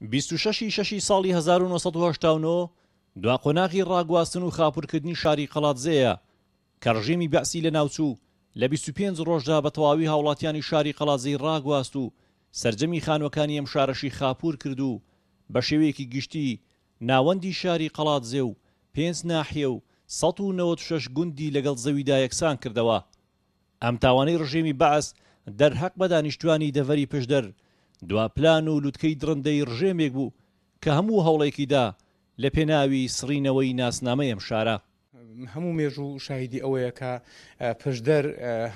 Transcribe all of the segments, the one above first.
26 ساڵی 1970 دوا قۆناغی ڕاگواستن و خاپورکردنی شاری قەڵاتزەیە کە ڕژێمی بەعسی لە ناوچوو لە 25 ڕۆژدا بە تەواوی هاوڵاتیانی شاری قەڵاتزەی ڕاگواست و سەرجەمی خانوەکانی ئەم شارەشی خاپور کرد و بە شێوەیەکی گشتی ناوەندی شاری قەڵاتزێ و 5 ناحیە و 196 گوندی لەگەڵ زەویدا یەکسان کردەوە. ئەم تاوانەی ڕژێمی بەعس دەرهەق بە دانیشتوانی دەڤەری پشدەر دوا پلان و لوتکەی درڕندەی ڕژێمێک بوو کە هەموو هەوڵێکیدا لە پێناوی سڕینەوەی ناسنامەی ئەم شارە. هەموو مێژوو شاهیدی ئەوەیە کە پشدەر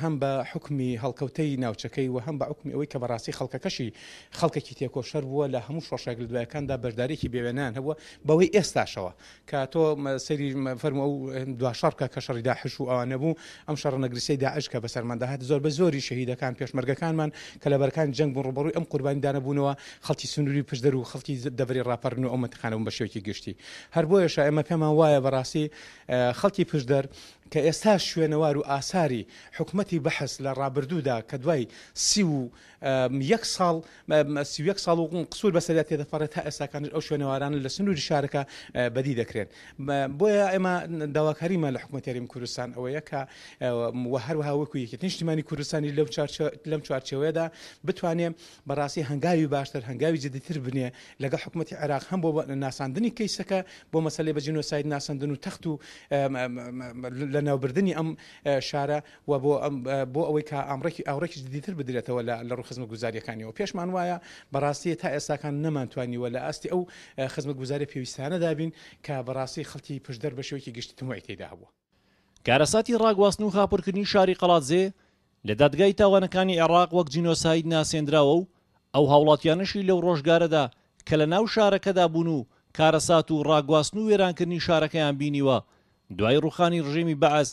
هەم بە حکمی هەڵکەوتەی ناوچەکەی و هەم بە حکمی ئەوەی کە بەڕاستی خەڵکەکەشی خەڵکێکی تێکۆشەر بووە لە هەموو شۆڕشێک لە دوایەکاندا بەشدارێکی بێوێنان هەبووە بەوەی ئێستاشەوە کە تۆ سەری فەرمووە و دوا شەڕکە کە شەڕی داعش و ئەوانە بوو ئەم شەڕە نەگریسەی داعش کە بەسەرماندا هات زۆر بە زۆری شەهیدەکان پێشمەرگەکانمان کە لە بەرەکانی جەنگ بوون ڕوبەڕووی ئەم قوربانیدانە بوونەوە خەڵکی سنووری پشدەر و خەڵکی دەڤەری ڕاپەڕن و ئەو مەتەخانەوە بە شێوەیەکی گشتی هەر بۆیەش ئێمە پێمان وایە بەڕاستی خەڵکی پشدەر کە ئێستا شوێنەوار و ئاساری حکومەتی بەحث لە ڕابردوودا کە دوای 31 ساڵ و قسوور بەسەریا تێدەپەڕێت تا ئێستاکان ئەو شوێنەواران لە سنووری شارەکە بەدی دەکرێن. بۆیە ئێمە داواکاریمان لە حکومەتی هەرێمی کوردستان ئەوەیە کە هەروەها وەکو یەکێتی نیشتیمانی کوردستانی لەم چوارچێوەیەدا بتوانێت بەڕاستی هەنگاوی باشتر هەنگاوی جدیتر بنێ لەگەڵ حکومەتی عێراق هەم بۆ ناساندنی کەیسەکە بۆ مەسەلەی بە جینۆساید ناساندن و تەخت و لە ناوبردننی ئەم شارە و بۆ ئەوەی کە ئاوڕێکی جدیتر بدرێتەوە لە ڕوو خزمەت گوزاریەکانیەوە پێشمان وایە بەڕاستی تا ئێستاکان نەمانتوانیوە لە ئاستی ئەو خزمەت گوزاری پێویستانە دابین کە بەڕاستی خەڵکی پشدەر بە شێوەیەکی گشتی تموعی تێدا هەبووە. کارەساتی ڕاگواستن و خاپورکردنی شاری قەڵاتزێ لە دادگای تاوانەکانی عێراق وەک جینۆساید ناسێنراوە و ئەو هاوڵاتیانەشی لەو ڕۆژگارەدا کە لە ناو شارەکەدا بوون و کارەسات و ڕاگواستن و وێرانکردنی شارەکەیان بینیوە دوای ڕوخانی ڕژێمی بەعس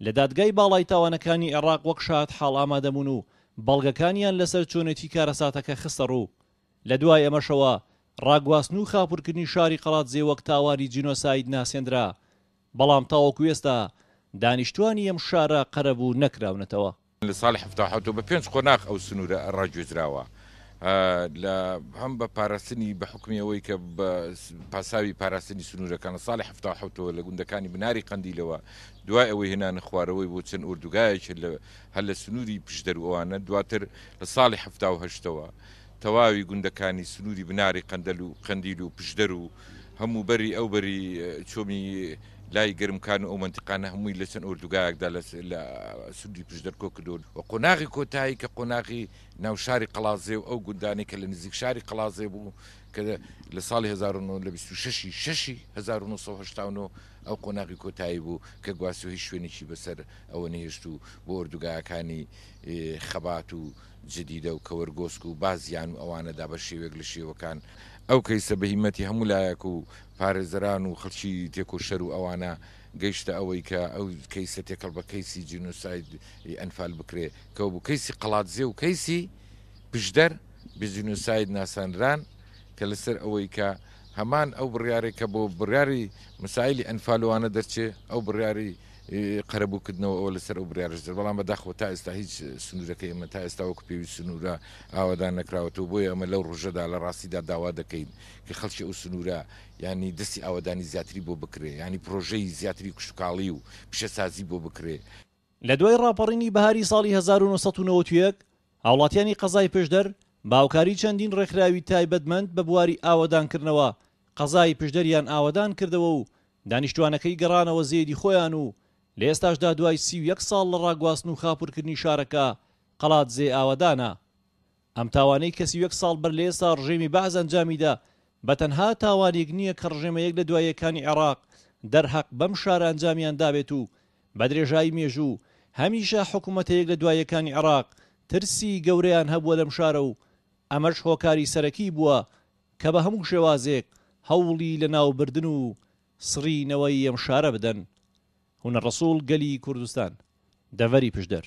لە دادگای باڵای تاوانەکانی عێراق وەک شاد حاڵ ئامادەبوون و بەڵگەکانیان لەسەر چۆنێتی کارەساتەکە خستە ڕوو. لە دوای ئەمەشەوە ڕاگواستن و خاپورکردنی شاری قەڵاتزێ وەک تاوانی جینۆساید ناسێنرا بەڵام تاوەکو ئێستا دانیشتوانی ئەم شارە قەرەبوو نەکراونەتەوە. لە ساڵی 1970 بە 5 قۆناغ ئەو سنوورە ڕاگوێزراوە لە هەم بە پاراستنی بە حکمی ئەوەی کە بە پاساوی پاراستنی سنوورەکان لە ساڵی 1970 لە گوندەکانی بناری قەندیلەوە دوای ئەوەی هێنانە خوارەوەی بۆ چەند ئوردوگایەک هەر لە سنووری پشدەر ئەوانە دواتر لە ساڵی 1970ەوە تەواوی گوندەکانی سنووری بناری قەندیل و پشدەر و هەموو بەری ئەو بەری چۆمی لای گەرمکان و ئەو منتیقانە هەمووی لە چەند ئوردوگایەکدا لە سنووری پشدەر کۆ کردوون و قۆناغی کۆتایی کە قۆناغی ناوشاری قەڵاتزێ و ئەو گوندانەی کە لە نزیک شاری قەڵاتزێ بوو کە لە ساڵی 1970 ئەو قۆناغی کۆتایی بوو کە گواسی و هیچ شوێنێکی بەسەر ئەوە نهێشت و بۆ ئوردوگایەکانی خەبات و جدیدە و کەوەرگۆسک و بازیان و ئەوانەدا بە شێوێک لە شێوەکان ئەو کەیسە بەهیمەتی هەموو لایەک و پارێزەران و خەڵکی تێکۆشەر و ئەوانە گەیشتە ئەوەی کە ئەو کەیسە تێکەڵ بە کەیسی جینۆساید ئەنفال بکرێ کە بوو کەیسی قەڵاتزێ و کەیسی پشدەر بە جینۆساید ناسانران کە لەسەر ئەوەی کە هەمان ئەو بڕیارێک کە بۆ بڕیاری مسائلی ئەنفالوانە دەرچێ ئەو بڕیاری قەرەبووکردنەوە ئەوە لەسەر ئەو بڕیارش دەر بەڵام بەداخەوە تا ئێستا هیچ سنوورەکەی ئەمە تا ئێستا وەکو پێویست سنوورە ئاوادان نەکراوەتەوە بۆیە ئەمە لەو ڕۆژەدا لە ڕاستیدا داوا دەکەین کە خەڵکی ئەو سنوورە ینی دەستی ئاوادانی زیاتری بۆ بکرێ ینی پرۆژەی زیاتری کوشتکاڵی و پیشەسازی بۆ بکرێ. لە دوای ڕاپەڕینی بەهاری ساڵی 1991 هاوڵاتیانی قەزای پشدەر باوکاری چەندین ڕێکخراوی تایبەتمەند بە بواری ئاوادانکردنەوە قەزای پشدەریان ئاوادان کردەوە و دانیشتوانەکەی گەڕانەوە زێدی خۆیان و لە ئێستاشدا دوای 31 ساڵ لە ڕاگواستن و خاپورکردنی شارەکە قەڵاتزێ ئاوادانە. ئەم تاوانەی کە 31 ساڵ بەر لە ئێستا ڕژێمی بەعس ئەنجامیدا بە تەنها تاوانێک نییە کە ڕژێمەیەک لە دواییەکانی عێراق دەرهەق بەم شارە ئەنجامیان دابێت و بە درێژایی مێژوو هەمیشە حکوومەتەیەک لە دواییەکانی عێراق ترسی گەورەیان هەبووە لەم شارە و ئەمەش هۆکاری سەرەکی بووە کە بە هەموو شێوازێک هەوڵی لە ناوبردن و سڕینەوەی ئەم شارە بدەن. هونەر ڕەسوڵ گەلی کوردستان دەڤەری پشدەر.